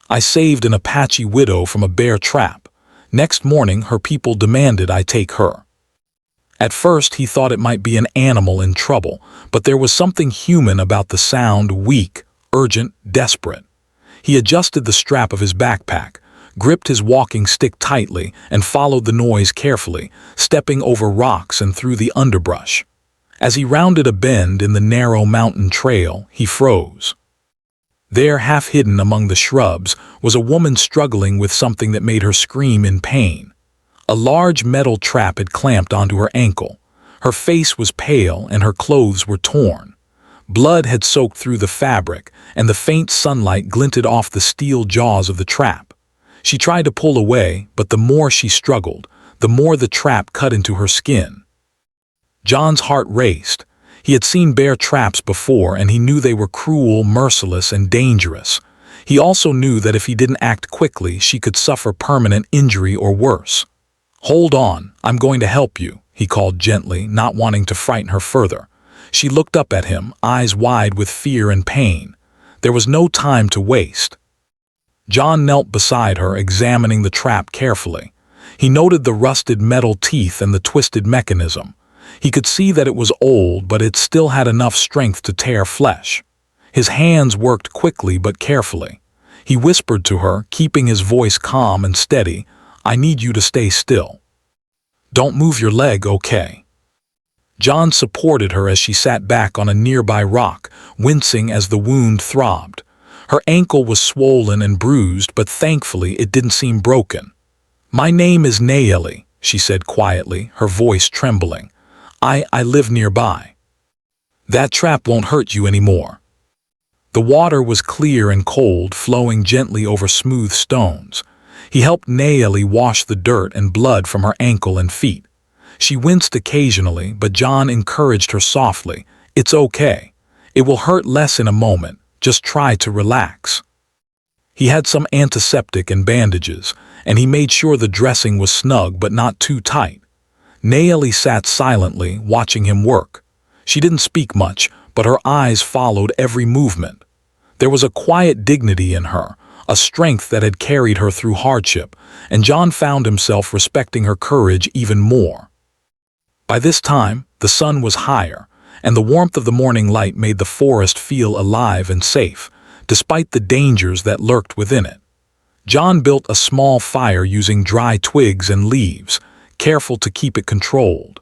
I saved an Apache widow from a bear trap. Next morning, her people demanded I take her. At first, he thought it might be an animal in trouble, but there was something human about the sound, weak, urgent, desperate. He adjusted the strap of his backpack, gripped his walking stick tightly, and followed the noise carefully, stepping over rocks and through the underbrush. As he rounded a bend in the narrow mountain trail, he froze. There, half hidden among the shrubs, was a woman struggling with something that made her scream in pain. A large metal trap had clamped onto her ankle. Her face was pale and her clothes were torn. Blood had soaked through the fabric, and the faint sunlight glinted off the steel jaws of the trap. She tried to pull away, but the more she struggled, the more the trap cut into her skin. John's heart raced. He had seen bear traps before, and he knew they were cruel, merciless, and dangerous. He also knew that if he didn't act quickly, she could suffer permanent injury or worse. "Hold on, I'm going to help you," he called gently, not wanting to frighten her further. She looked up at him, eyes wide with fear and pain. There was no time to waste. John knelt beside her, examining the trap carefully. He noted the rusted metal teeth and the twisted mechanism. He could see that it was old, but it still had enough strength to tear flesh. His hands worked quickly but carefully. He whispered to her, keeping his voice calm and steady, "I need you to stay still. Don't move your leg, okay?" John supported her as she sat back on a nearby rock, wincing as the wound throbbed. Her ankle was swollen and bruised, but thankfully it didn't seem broken. "My name is Nayeli," she said quietly, her voice trembling. I live nearby. That trap won't hurt you anymore." The water was clear and cold, flowing gently over smooth stones. He helped Nayeli wash the dirt and blood from her ankle and feet. She winced occasionally, but John encouraged her softly. "It's okay. It will hurt less in a moment. Just try to relax." He had some antiseptic and bandages, and he made sure the dressing was snug but not too tight. Nayeli sat silently, watching him work. She didn't speak much, but her eyes followed every movement. There was a quiet dignity in her, a strength that had carried her through hardship, and John found himself respecting her courage even more. By this time, the sun was higher, and the warmth of the morning light made the forest feel alive and safe, despite the dangers that lurked within it. John built a small fire using dry twigs and leaves, careful to keep it controlled.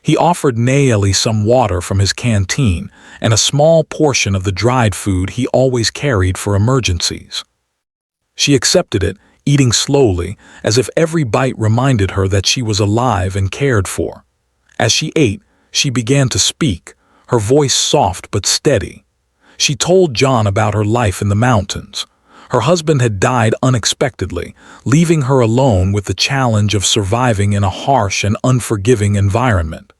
He offered Nayeli some water from his canteen and a small portion of the dried food he always carried for emergencies. She accepted it, eating slowly, as if every bite reminded her that she was alive and cared for. As she ate, she began to speak, her voice soft but steady. She told John about her life in the mountains. Her husband had died unexpectedly, leaving her alone with the challenge of surviving in a harsh and unforgiving environment.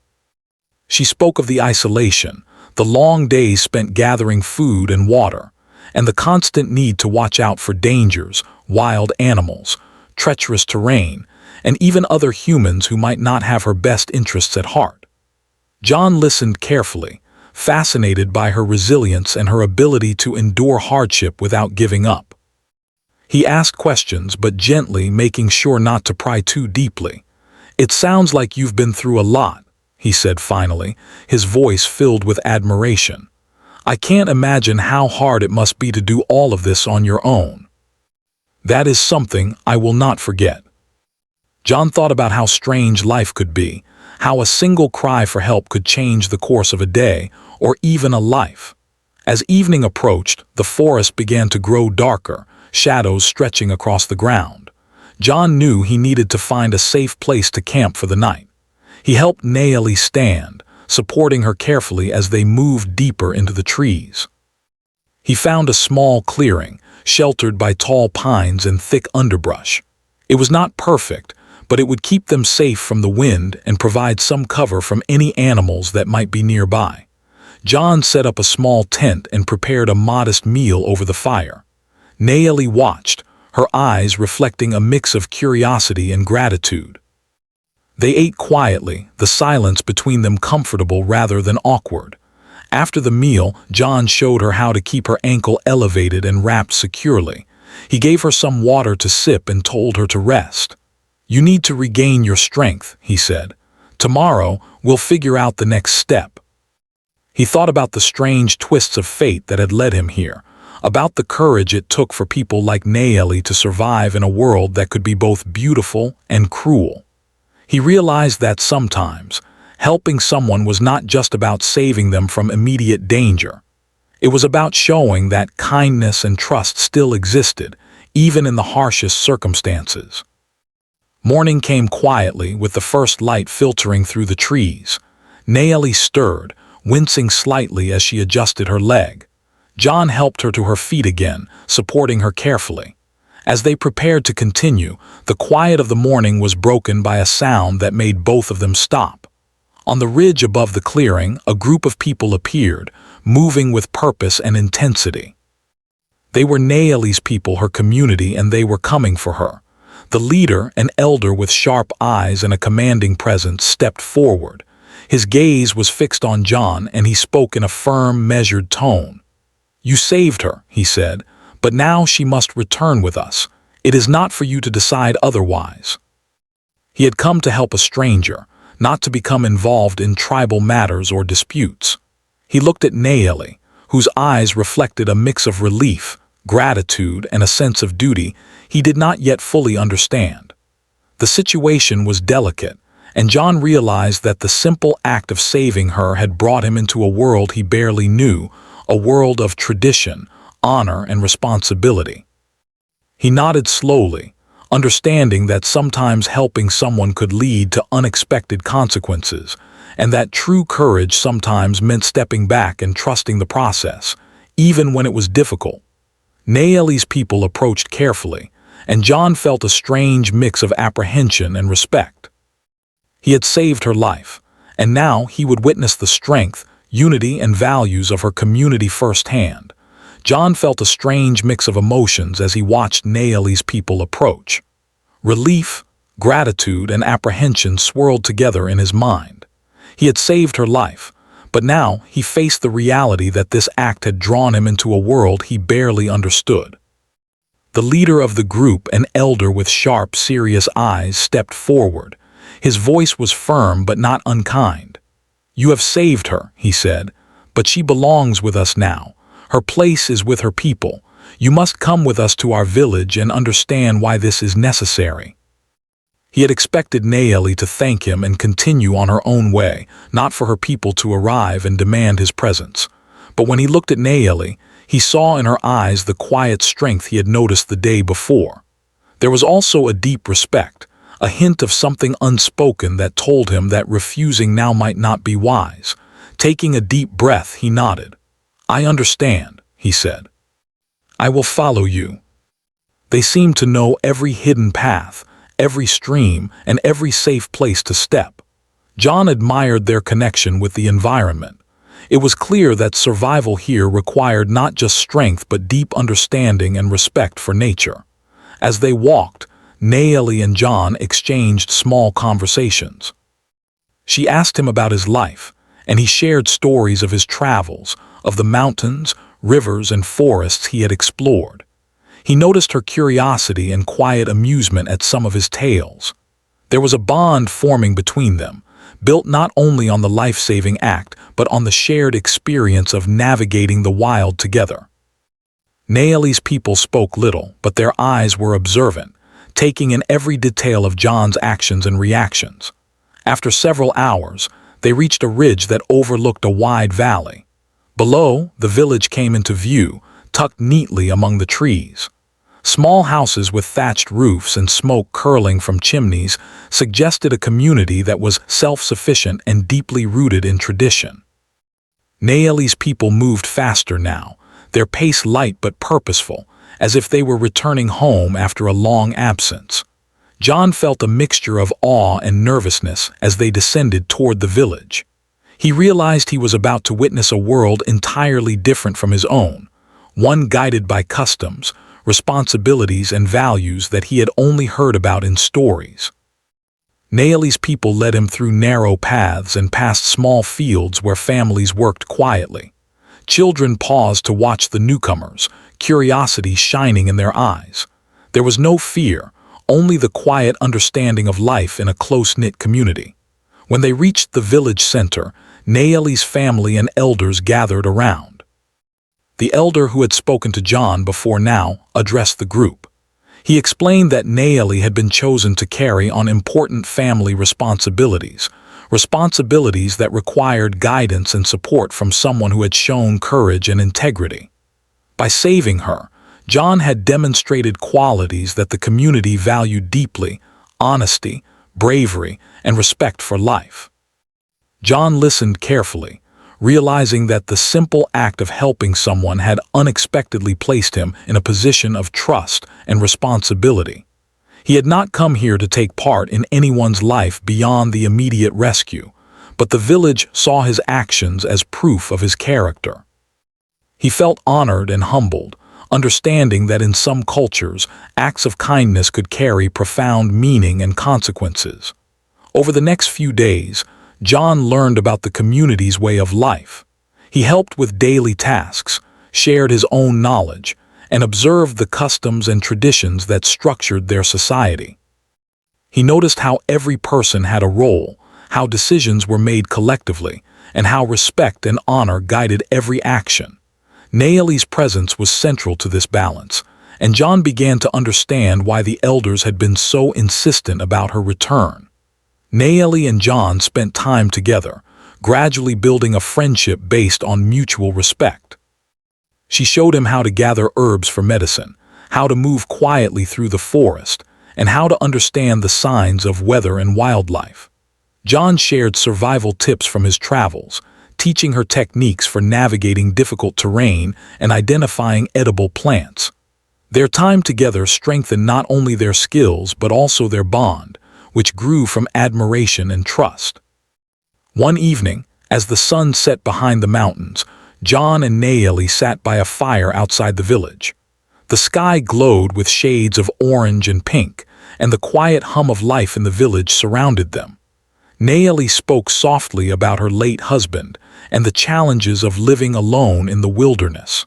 She spoke of the isolation, the long days spent gathering food and water, and the constant need to watch out for dangers, wild animals, treacherous terrain, and even other humans who might not have her best interests at heart. John listened carefully, fascinated by her resilience and her ability to endure hardship without giving up. He asked questions, but gently, making sure not to pry too deeply. "It sounds like you've been through a lot," he said finally, his voice filled with admiration. "I can't imagine how hard it must be to do all of this on your own." "That is something I will not forget." John thought about how strange life could be, how a single cry for help could change the course of a day, or even a life. As evening approached, the forest began to grow darker, shadows stretching across the ground. John knew he needed to find a safe place to camp for the night. He helped Nayeli stand, supporting her carefully as they moved deeper into the trees. He found a small clearing, sheltered by tall pines and thick underbrush. It was not perfect, but it would keep them safe from the wind and provide some cover from any animals that might be nearby. John set up a small tent and prepared a modest meal over the fire. Nayeli watched, her eyes reflecting a mix of curiosity and gratitude. They ate quietly, the silence between them comfortable rather than awkward. After the meal, John showed her how to keep her ankle elevated and wrapped securely. He gave her some water to sip and told her to rest. "You need to regain your strength," he said. "Tomorrow, we'll figure out the next step." He thought about the strange twists of fate that had led him here, about the courage it took for people like Naeli to survive in a world that could be both beautiful and cruel. He realized that sometimes, helping someone was not just about saving them from immediate danger. It was about showing that kindness and trust still existed, even in the harshest circumstances. Morning came quietly, with the first light filtering through the trees. Naeli stirred, wincing slightly as she adjusted her leg. John helped her to her feet again, supporting her carefully. As they prepared to continue, the quiet of the morning was broken by a sound that made both of them stop. On the ridge above the clearing, a group of people appeared, moving with purpose and intensity. They were Naeli's people, her community, and they were coming for her. The leader, an elder with sharp eyes and a commanding presence, stepped forward. His gaze was fixed on John, and he spoke in a firm, measured tone. "You saved her," he said, "but now she must return with us. It is not for you to decide otherwise." He had come to help a stranger, not to become involved in tribal matters or disputes. He looked at Naeli, whose eyes reflected a mix of relief, gratitude, and a sense of duty he did not yet fully understand. The situation was delicate, and John realized that the simple act of saving her had brought him into a world he barely knew, a world of tradition, honor, and responsibility. He nodded slowly, understanding that sometimes helping someone could lead to unexpected consequences, and that true courage sometimes meant stepping back and trusting the process, even when it was difficult. Naeli's people approached carefully, and John felt a strange mix of apprehension and respect. He had saved her life, and now he would witness the strength, unity, and values of her community firsthand. John felt a strange mix of emotions as he watched Naeli's people approach. Relief, gratitude, and apprehension swirled together in his mind. He had saved her life, but now he faced the reality that this act had drawn him into a world he barely understood. The leader of the group, an elder with sharp, serious eyes, stepped forward. His voice was firm but not unkind. "You have saved her," he said, "but she belongs with us now. Her place is with her people. You must come with us to our village and understand why this is necessary." He had expected Naeli to thank him and continue on her own way, not for her people to arrive and demand his presence. But when he looked at Naeli, he saw in her eyes the quiet strength he had noticed the day before. There was also a deep respect, a hint of something unspoken that told him that refusing now might not be wise. Taking a deep breath, he nodded. "I understand," he said. "I will follow you." They seemed to know every hidden path, every stream, and every safe place to step. John admired their connection with the environment. It was clear that survival here required not just strength but deep understanding and respect for nature. As they walked, Naeli and John exchanged small conversations. She asked him about his life, and he shared stories of his travels, of the mountains, rivers, and forests he had explored. He noticed her curiosity and quiet amusement at some of his tales. There was a bond forming between them, built not only on the life-saving act but on the shared experience of navigating the wild together. Naeli's people spoke little, but their eyes were observant, taking in every detail of John's actions and reactions. After several hours, they reached a ridge that overlooked a wide valley. Below, the village came into view, tucked neatly among the trees. Small houses with thatched roofs and smoke curling from chimneys suggested a community that was self-sufficient and deeply rooted in tradition. Naeli's people moved faster now, their pace light but purposeful, as if they were returning home after a long absence. John felt a mixture of awe and nervousness as they descended toward the village. He realized he was about to witness a world entirely different from his own, one guided by customs, responsibilities, and values that he had only heard about in stories. Naeli's people led him through narrow paths and past small fields where families worked quietly. Children paused to watch the newcomers, curiosity shining in their eyes. There was no fear, only the quiet understanding of life in a close-knit community. When they reached the village center, Naeli's family and elders gathered around. The elder who had spoken to John before now addressed the group. He explained that Naeli had been chosen to carry on important family responsibilities that required guidance and support from someone who had shown courage and integrity. By saving her, John had demonstrated qualities that the community valued deeply: honesty, bravery, and respect for life. John listened carefully, realizing that the simple act of helping someone had unexpectedly placed him in a position of trust and responsibility. He had not come here to take part in anyone's life beyond the immediate rescue, but the village saw his actions as proof of his character. He felt honored and humbled, understanding that in some cultures, acts of kindness could carry profound meaning and consequences. Over the next few days, John learned about the community's way of life. He helped with daily tasks, shared his own knowledge, and observed the customs and traditions that structured their society. He noticed how every person had a role, how decisions were made collectively, and how respect and honor guided every action. Naeli's presence was central to this balance, and John began to understand why the elders had been so insistent about her return. Naeli and John spent time together, gradually building a friendship based on mutual respect. She showed him how to gather herbs for medicine, how to move quietly through the forest, and how to understand the signs of weather and wildlife. John shared survival tips from his travels, teaching her techniques for navigating difficult terrain and identifying edible plants. Their time together strengthened not only their skills but also their bond, which grew from admiration and trust. One evening, as the sun set behind the mountains, John and Naeli sat by a fire outside the village. The sky glowed with shades of orange and pink, and the quiet hum of life in the village surrounded them. Naeli spoke softly about her late husband and the challenges of living alone in the wilderness.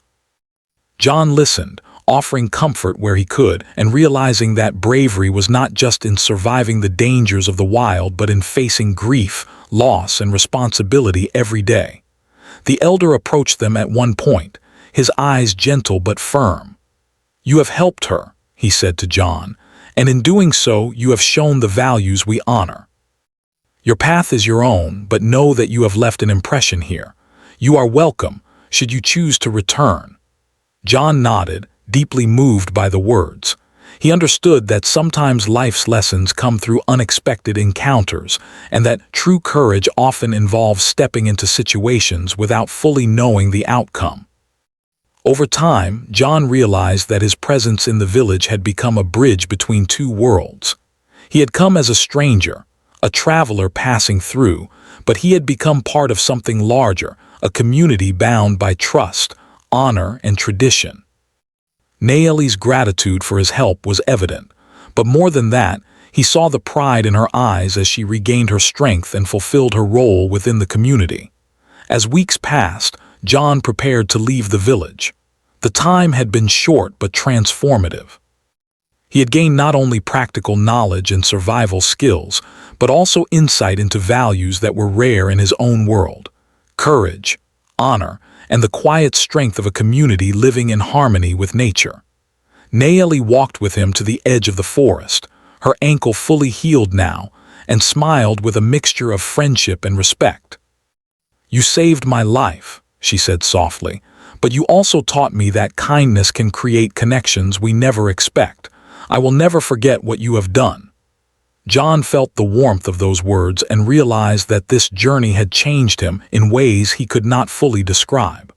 John listened, offering comfort where he could, and realizing that bravery was not just in surviving the dangers of the wild but in facing grief, loss, and responsibility every day. The elder approached them at one point, his eyes gentle but firm. "You have helped her," he said to John, "and in doing so you have shown the values we honor. Your path is your own, but know that you have left an impression here. You are welcome, should you choose to return." John nodded, deeply moved by the words. He understood that sometimes life's lessons come through unexpected encounters, and that true courage often involves stepping into situations without fully knowing the outcome. Over time, John realized that his presence in the village had become a bridge between two worlds. He had come as a stranger, a traveler passing through, but he had become part of something larger, a community bound by trust, honor, and tradition. Naeli's gratitude for his help was evident, but more than that, he saw the pride in her eyes as she regained her strength and fulfilled her role within the community. As weeks passed, John prepared to leave the village. The time had been short but transformative. He had gained not only practical knowledge and survival skills, but also insight into values that were rare in his own world: courage, honor, and the quiet strength of a community living in harmony with nature. Naeli walked with him to the edge of the forest, her ankle fully healed now, and smiled with a mixture of friendship and respect. "You saved my life," she said softly, "but you also taught me that kindness can create connections we never expect. I will never forget what you have done." John felt the warmth of those words and realized that this journey had changed him in ways he could not fully describe.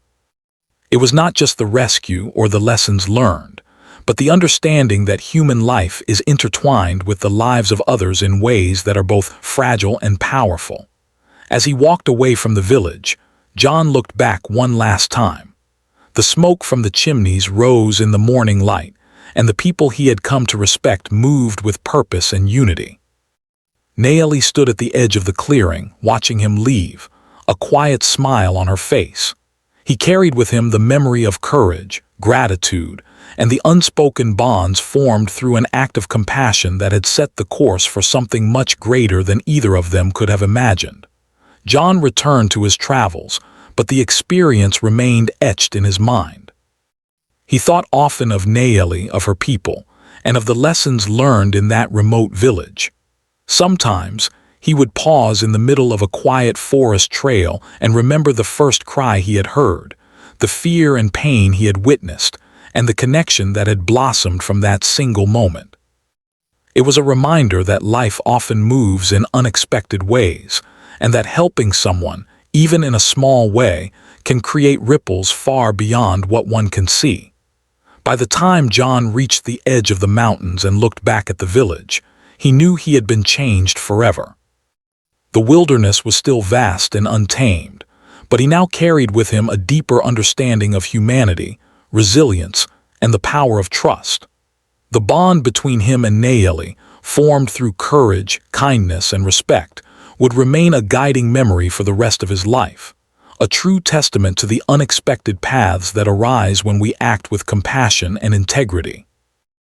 It was not just the rescue or the lessons learned, but the understanding that human life is intertwined with the lives of others in ways that are both fragile and powerful. As he walked away from the village, John looked back one last time. The smoke from the chimneys rose in the morning light, and the people he had come to respect moved with purpose and unity. Naeli stood at the edge of the clearing, watching him leave, a quiet smile on her face. He carried with him the memory of courage, gratitude, and the unspoken bonds formed through an act of compassion that had set the course for something much greater than either of them could have imagined. John returned to his travels, but the experience remained etched in his mind. He thought often of Nayeli, of her people, and of the lessons learned in that remote village. Sometimes, he would pause in the middle of a quiet forest trail and remember the first cry he had heard, the fear and pain he had witnessed, and the connection that had blossomed from that single moment. It was a reminder that life often moves in unexpected ways, and that helping someone, even in a small way, can create ripples far beyond what one can see. By the time John reached the edge of the mountains and looked back at the village, he knew he had been changed forever. The wilderness was still vast and untamed, but he now carried with him a deeper understanding of humanity, resilience, and the power of trust. The bond between him and Nayeli, formed through courage, kindness, and respect, would remain a guiding memory for the rest of his life, a true testament to the unexpected paths that arise when we act with compassion and integrity.